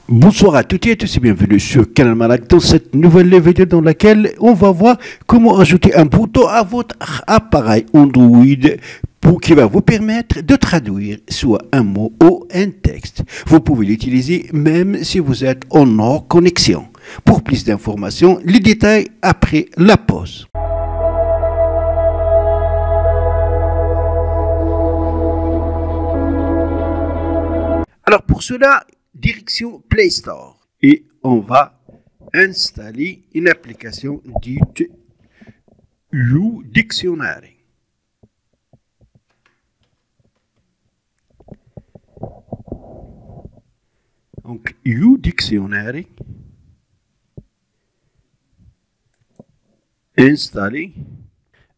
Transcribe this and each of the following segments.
Bonsoir à toutes et à tous et bienvenue sur Canal Malak dans cette nouvelle vidéo dans laquelle on va voir comment ajouter un bouton à votre appareil Android qui va vous permettre de traduire soit un mot ou un texte. Vous pouvez l'utiliser même si vous êtes en hors connexion. Pour plus d'informations, les détails après la pause. Alors pour cela, direction Play Store et on va installer une application dite YouDictionary. Donc YouDictionary, installé.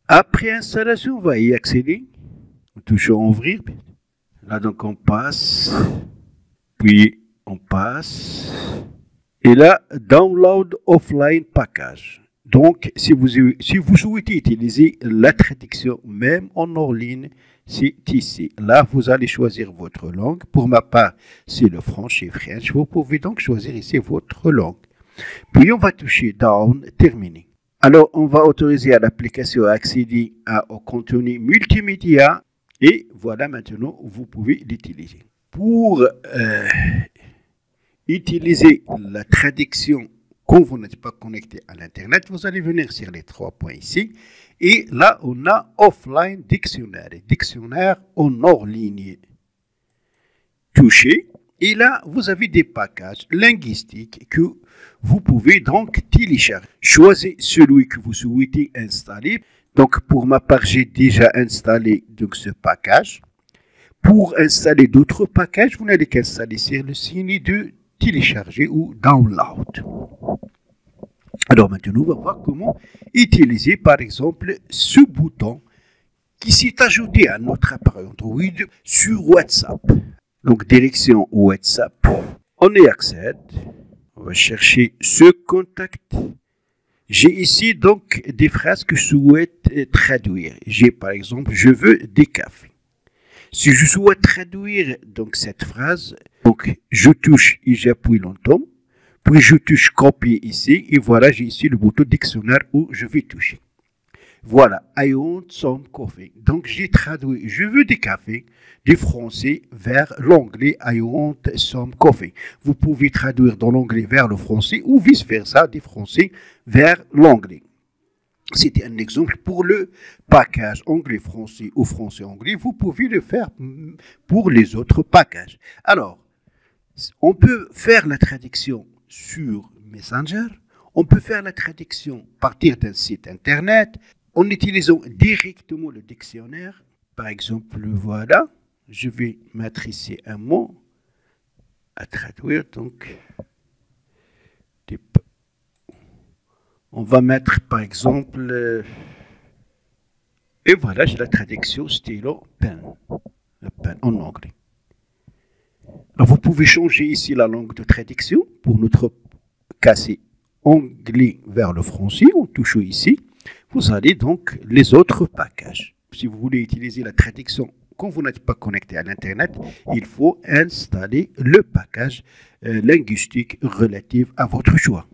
Après installation, on va y accéder. On touche à ouvrir. Là donc on passe. Puis on passe. Et là, Download Offline Package. Donc, si vous souhaitez utiliser la traduction même en hors ligne, c'est ici. Là, vous allez choisir votre langue. Pour ma part, c'est le français French. Vous pouvez donc choisir ici votre langue. Puis, on va toucher Down, terminé. Alors, on va autoriser à l'application à accéder au contenu multimédia. Et voilà, maintenant, vous pouvez l'utiliser. Pour utiliser la traduction quand vous n'êtes pas connecté à l'Internet, vous allez venir sur les 3 points ici. Et là, on a Offline Dictionary, dictionnaire en hors ligne. Touchez. Et là, vous avez des packages linguistiques que vous pouvez donc télécharger. Choisissez celui que vous souhaitez installer. Donc, pour ma part, j'ai déjà installé donc, ce package. Pour installer d'autres packages, vous n'allez qu'installer sur le signe de télécharger ou download. Alors maintenant, on va voir comment utiliser par exemple ce bouton qui s'est ajouté à notre appareil Android sur WhatsApp. Donc direction WhatsApp, on y accède, on va chercher ce contact. J'ai ici donc des phrases que je souhaite traduire. J'ai par exemple, je veux des cafés. Si je souhaite traduire donc cette phrase, donc je touche et j'appuie longtemps, puis je touche copier ici et voilà j'ai ici le bouton dictionnaire où je vais toucher. Voilà, I want some coffee. Donc j'ai traduit, je veux des cafés du français vers l'anglais I want some coffee. Vous pouvez traduire dans l'anglais vers le français ou vice versa du français vers l'anglais. C'était un exemple pour le package anglais-français ou français-anglais. Vous pouvez le faire pour les autres packages. Alors, on peut faire la traduction sur Messenger. On peut faire la traduction à partir d'un site internet en utilisant directement le dictionnaire. Par exemple, voilà, je vais mettre ici un mot à traduire. Donc, on va mettre par exemple, et voilà, j'ai la traduction stylo pen, le pen en anglais. Alors, vous pouvez changer ici la langue de traduction. Pour notre cas, c'est anglais vers le français. On touche ici. Vous allez donc les autres packages. Si vous voulez utiliser la traduction quand vous n'êtes pas connecté à l'Internet, il faut installer le package linguistique relatif à votre choix.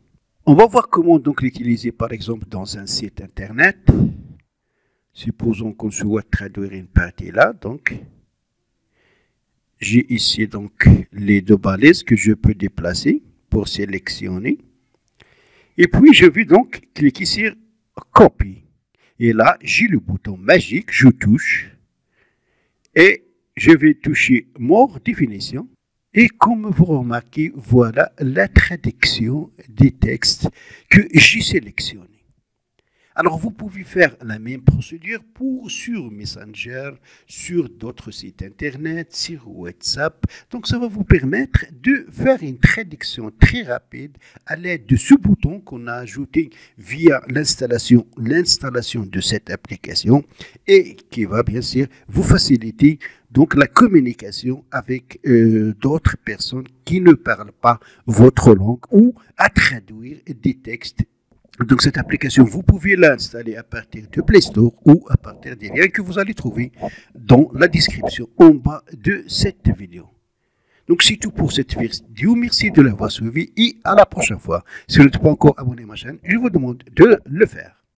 On va voir comment donc l'utiliser par exemple dans un site internet. Supposons qu'on souhaite traduire une partie là. Donc, j'ai ici donc les deux balises que je peux déplacer pour sélectionner. Et puis, je vais donc cliquer sur Copy. Et là, j'ai le bouton magique, je touche. Et je vais toucher More Définition. Et comme vous remarquez, voilà la traduction des textes que j'ai sélectionnés. Alors, vous pouvez faire la même procédure sur Messenger, sur d'autres sites internet, sur WhatsApp. Donc, ça va vous permettre de faire une traduction très rapide à l'aide de ce bouton qu'on a ajouté via l'installation de cette application et qui va bien sûr vous faciliter donc la communication avec d'autres personnes qui ne parlent pas votre langue ou à traduire des textes. Donc cette application, vous pouvez l'installer à partir de Play Store ou à partir des liens que vous allez trouver dans la description en bas de cette vidéo. Donc c'est tout pour cette vidéo. Merci de l'avoir suivi et à la prochaine fois. Si vous n'êtes pas encore abonné à ma chaîne, je vous demande de le faire.